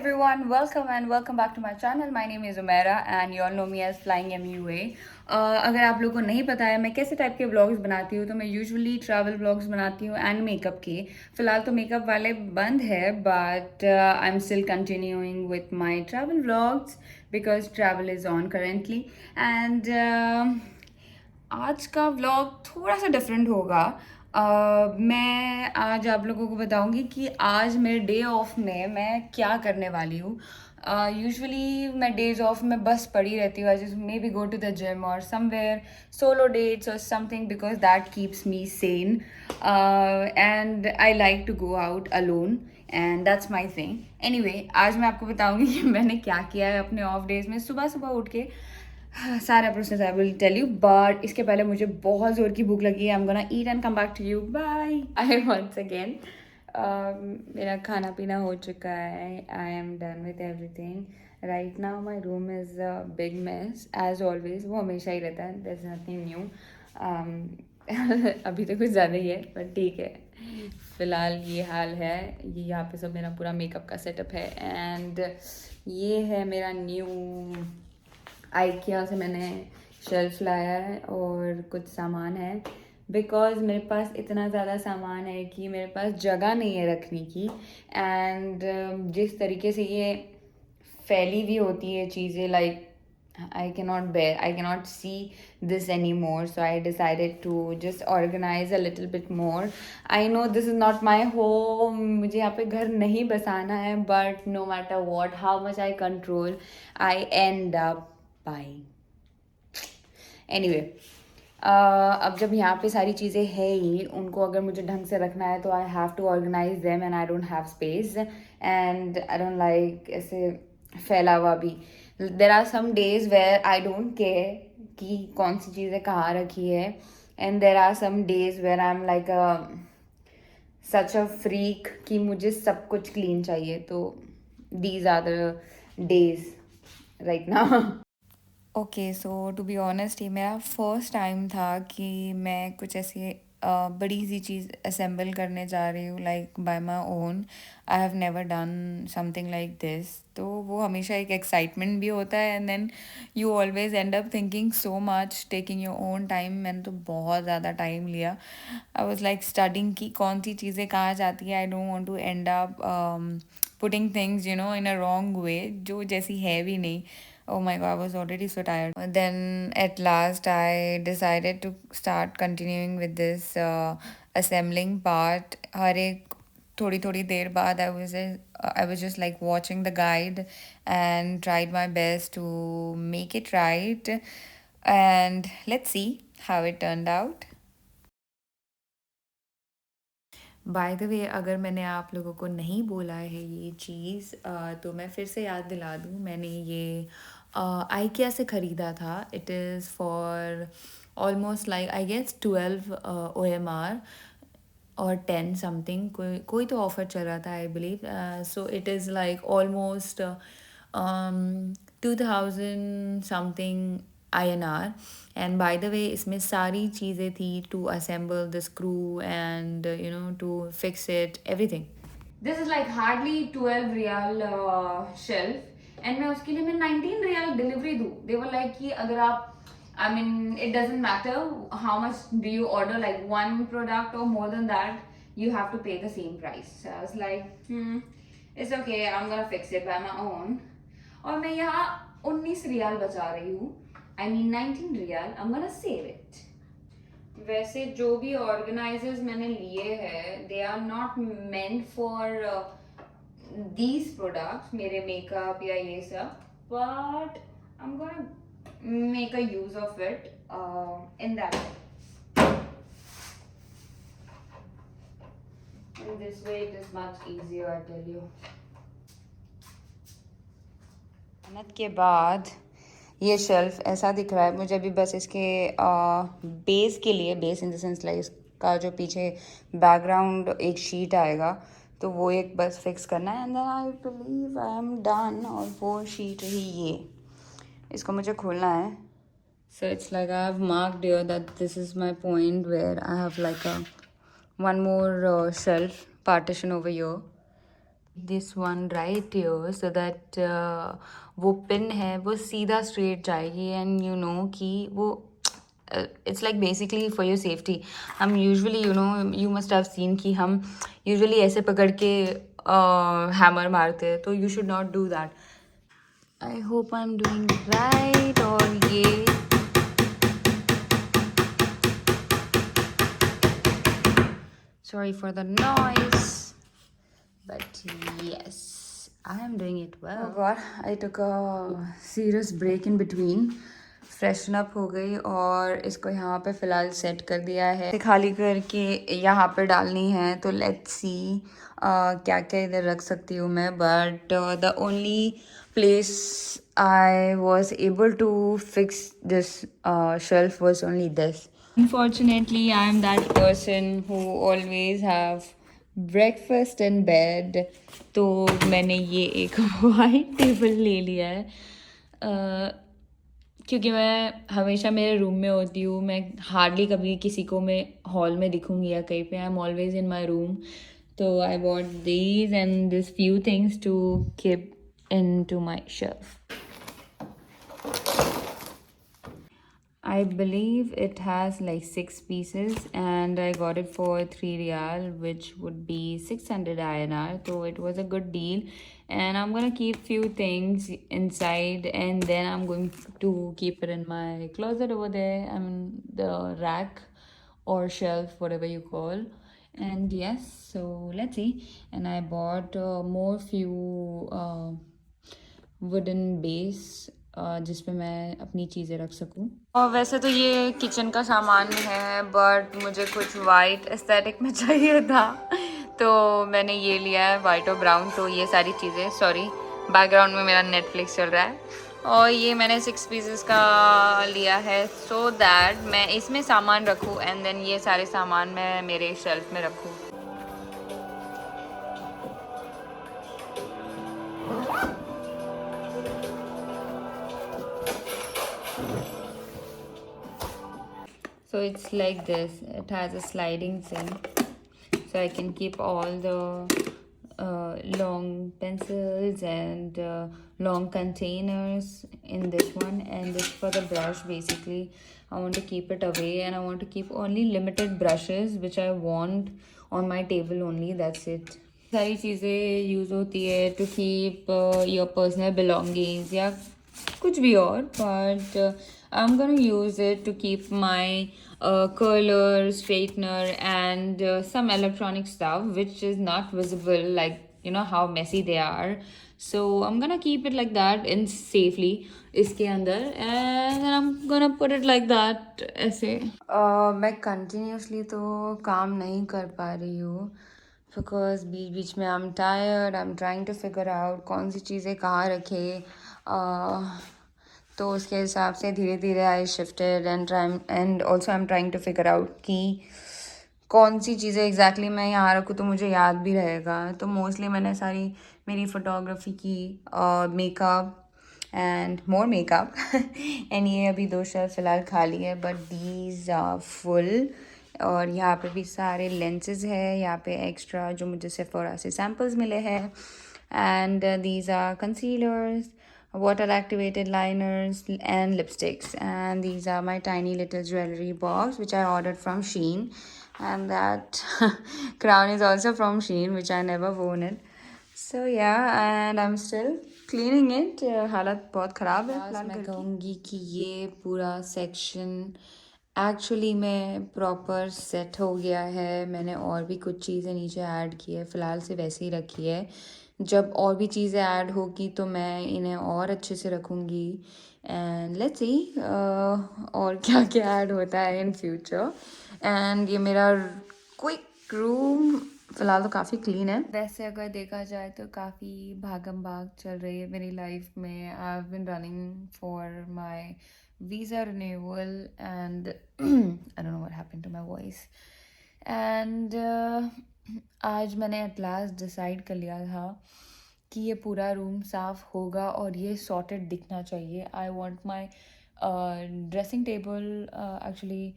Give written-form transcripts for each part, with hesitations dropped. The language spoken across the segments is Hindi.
everyone, welcome and welcome back to my channel. My name is Umaira and you all know me as Flying MUA. अगर आप लोगों को नहीं पता है मैं कैसे टाइप के व्लॉग्स बनाती हूँ तो मैं यूजुअली ट्रैवल व्लॉग्स बनाती हूँ एंड मेकअप के. फ़िलहाल तो मेकअप वाले बंद है but I am still continuing with my travel vlogs because travel is on currently and आज का व्लॉग थोड़ा सा डिफरेंट होगा. मैं आज आप लोगों को बताऊंगी कि आज मेरे डे ऑफ में मैं क्या करने वाली हूँ. यूजुअली मैं डेज ऑफ में बस पड़ी रहती हूँ. I just maybe go to the gym और समवेयर सोलो डेट्स और something because that keeps me sane and I like to go out alone and that's my thing. Anyway आज मैं आपको बताऊंगी कि मैंने क्या किया है अपने ऑफ डेज में. सुबह सुबह उठ के सारा process I will tell you but इसके पहले मुझे बहुत ज़ोर की भूख लगी है. I am gonna eat and come back to you. Bye. I once again मेरा खाना पीना हो चुका है. I am done with everything right now. My room is a big mess as always. वो हमेशा ही रहता है. There is nothing new. अभी तो कुछ ज़्यादा ही है पर ठीक है. फ़िलहाल ये हाल है. ये यहाँ पे सब मेरा पूरा मेकअप का सेटअप है एंड ये है मेरा न्यू IKEA से मैंने शेल्फ लाया है और कुछ सामान है बिकॉज मेरे पास इतना ज़्यादा सामान है कि मेरे पास जगह नहीं है रखने की. एंड जिस तरीके से ये फैली हुई होती है चीज़ें like I cannot see this anymore. So I decided to just organize a little bit more. I know this is not my home. मुझे यहाँ पे घर नहीं बसाना है but no matter what, how much I control, I end up buying. Anyway, अब जब यहाँ पे सारी चीज़ें है ही उनको अगर मुझे ढंग से रखना है तो I have to organise them and I don't have space and I don't like ऐसे फैला हुआ भी. There are some days where I don't care कि कौन सी चीज़ें कहाँ रखी है and there are some days where I am like such a freak कि मुझे सब कुछ क्लीन चाहिए. तो these are the days right now. Okay so to be honest ये मेरा फर्स्ट टाइम था कि मैं कुछ ऐसी बड़ी सी चीज़ असेंबल करने जा रही हूँ like by my own. I have never done something like this. तो वो हमेशा एक एक्साइटमेंट भी होता है and then you always end up thinking so much taking your own time. मैंने तो बहुत ज़्यादा टाइम लिया. आई वॉज लाइक स्टडिंग की कौन सी चीज़ें कहाँ जाती है. I don't want to end up putting things you know in a wrong way जो जैसी है भी नहीं. Oh my god, I was already so tired. Then at last I decided to start continuing with this assembling part. हर एक थोड़ी थोड़ी देर बाद I was just like watching the guide and tried my best to make it right. And let's see how it turned out. Bye the वे अगर मैंने आप लोगों को नहीं बोला है ये चीज़ तो मैं फिर से याद दिला दूँ. मैंने ये IKEA से ख़रीदा था. It is for almost like I guess 12 OMR और 10 समथिंग. कोई तो ऑफ़र चल रहा था I believe. So it is like almost 2000 something INR. And by the way इसमें सारी चीज़ें थी to assemble the screw and you know to fix it everything. This is like hardly 12 riyal shelf and मैं उसके लिए मैं 19 रियाल डिलीवरी दूँ. दे वर लाइक कि अगर आप I mean, it doesn't matter how much do you order, like one product or more than that, you have to pay the same price. So I was like, it's okay, I'm gonna fix it by my own. और मैं यहाँ 19 रियाल बचा रही हूँ. I mean 19 riyal. I'm gonna save it. वैसे जो भी ऑर्गेनाइजर्स मैंने लिए हैं, they are not meant for these products, मेरे मेकअप या ये सब. But I'm gonna make a use of it in that way. In this way it is much easier, I tell you. मेहनत के बाद ये शेल्फ ऐसा दिख रहा है मुझे. अभी बस इसके बेस के लिए, base in the sense like इसका जो पीछे बैकग्राउंड एक शीट आएगा तो वो एक बस फिक्स करना है and then I believe I am done. और वो शीट ही ये इसको मुझे खोलना है. So it's like I have marked here that this is my point where I have like one more shelf partition over here. This one right here so that वो पिन है वो सीधा स्ट्रेट जाएगी एंड यू नो कि वो it's like basically for your safety. हम usually you must have seen कि हम usually ऐसे पकड़ के hammer मारते हैं तो you should not do that. I hope I'm doing right. और ये sorry for the noise, but yes, I am doing it well. Oh God, I took a serious break in between. Freshen up हो गई और इसको यहाँ पे फ़िलहाल सेट कर दिया है खाली करके यहाँ पे डालनी है तो लेट्स सी क्या क्या इधर रख सकती हूँ मैं but the only place I was able to fix this shelf was only this. Unfortunately, I am that person who always have breakfast in bed. तो मैंने ये एक वाइट टेबल ले लिया है क्योंकि मैं हमेशा मेरे रूम में होती हूँ मैं हार्डली कभी किसी को मैं हॉल में दिखूँगी या कहीं पे I am always in my room तो I bought these and this few things to keep in to my shelf. I believe it has like 6 pieces and I got it for 3 riyal which would be 600 INR so it was a good deal and I'm gonna keep few things inside and then I'm going to keep it in my closet over there. I mean the rack or shelf whatever you call and yes so let's see and I bought more few wooden base जिस पे मैं अपनी चीज़ें रख सकूं. और वैसे तो ये किचन का सामान है बट मुझे कुछ वाइट एस्थेटिक में चाहिए था तो मैंने ये लिया है वाइट और ब्राउन तो ये सारी चीज़ें सॉरी बैकग्राउंड में मेरा नेटफ्लिक्स चल रहा है और ये मैंने 6 पीसेस का लिया है सो दैट मैं इसमें सामान रखूं एंड देन ये सारे सामान मैं मेरे शेल्फ में रखूं. So it's like this. It has a sliding thing, so I can keep all the long pencils and long containers in this one. And this for the brush. Basically, I want to keep it away, and I want to keep only limited brushes which I want on my table only. That's it. सारी चीज़ें यूज़ होती है to keep your personal belongings या कुछ भी और but I'm gonna use it to keep my curler, straightener and some electronic stuff which is not visible like you know how messy they are so I'm gonna keep it like that in safely इसके अंदर and then I'm gonna put it like that ऐसे मैं continuously तो काम नहीं कर पा रही हूँ बिकॉज बीच बीच में I am tired I am trying to figure out कौन सी चीज़ें कहाँ रखे तो उसके हिसाब से धीरे धीरे I shifted and also I am trying to figure out कि कौन सी चीज़ें एग्जैक्टली मैं यहाँ रखूँ तो मुझे याद भी रहेगा तो मोस्टली मैंने सारी मेरी फ़ोटोग्राफी की makeup and more makeup and ये अभी 2 शेल्फ फ़िलहाल खाली है बट दीज आर फुल और यहाँ पे भी सारे लेंसेज है यहाँ पे एक्स्ट्रा जो मुझे सेफोरा से सैम्पल्स मिले हैं and these are concealers water activated liners and lipsticks and these are my tiny little jewelry box which I ordered from Shein and that crown is also from Shein which I never worn it so yeah and I'm still cleaning it हालत बहुत ख़राब है मैं कहूँगी कि ये पूरा सेक्शन एक्चुअली में प्रॉपर सेट हो गया है मैंने और भी कुछ चीज़ें नीचे ऐड की है फ़िलहाल से वैसे ही रखी है जब और भी चीज़ें ऐड होगी तो मैं इन्हें और अच्छे से रखूँगी एंड लेट्स सी और क्या क्या ऐड होता है इन फ्यूचर एंड ये मेरा क्विक रूम फ़िलहाल तो काफ़ी क्लीन है वैसे अगर देखा जाए तो काफ़ी भागम भाग चल रही है मेरी लाइफ में I have been running for my visa renewal and I don't know what happened to my voice and आज मैंने एट लास्ट डिसाइड कर लिया था कि ये पूरा रूम साफ़ होगा और ये सॉर्टेड दिखना चाहिए I want my dressing table actually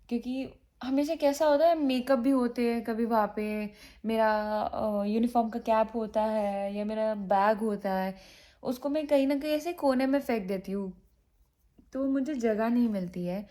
क्योंकि हमेशा कैसा होता है, मेकअप भी होते हैं कभी वहाँ पे, मेरा यूनिफॉर्म का कैप होता है या मेरा बैग होता है, उसको मैं कहीं ना कहीं ऐसे कोने में फेंक देती हूँ, तो मुझे जगह नहीं मिलती है।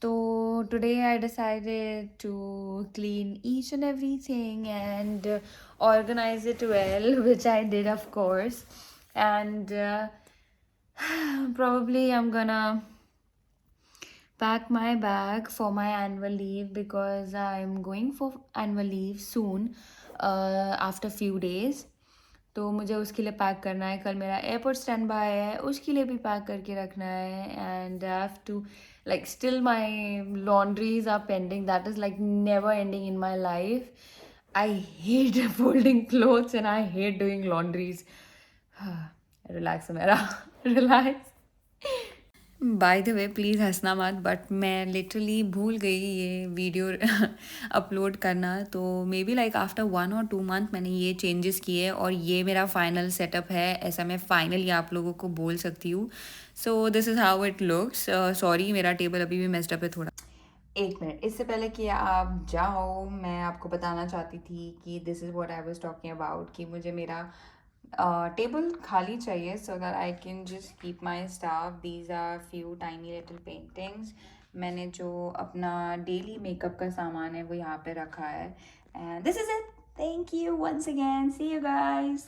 तो today I decided to clean each and everything and organize it well, which I did of course. And probably I'm gonna pack my bag for my annual leave because I'm going for annual leave soon, after few days. तो मुझे उसके लिए पैक करना है, कल मेरा एयरपोर्ट स्टैंड बाय है, उसके लिए भी पैक करके रखना है। And I have to, like, still my laundries are pending, that is like never ending in my life. I hate folding clothes and I hate doing laundries. Relax मेरा relax. By the way please हंसना मत, बट मैं लिटरली भूल गई ये वीडियो अपलोड करना, तो may be like after 1 or 2 month मैंने ये चेंजेस किए और ये मेरा फाइनल सेटअप है, ऐसा मैं फाइनली आप लोगों को बोल सकती हूँ। So this is how it looks. Sorry मेरा टेबल अभी भी मेस्ड अप है थोड़ा। एक मिनट, इससे पहले कि आप जाओ, मैं आपको बताना चाहती थी कि this is what I was talking about, कि मुझे मेरा टेबल खाली चाहिए so that I can just keep my stuff. These are few tiny little paintings. मैंने जो अपना डेली मेकअप का सामान है वो यहाँ पे रखा है, and this is it. Thank you once again, see you guys.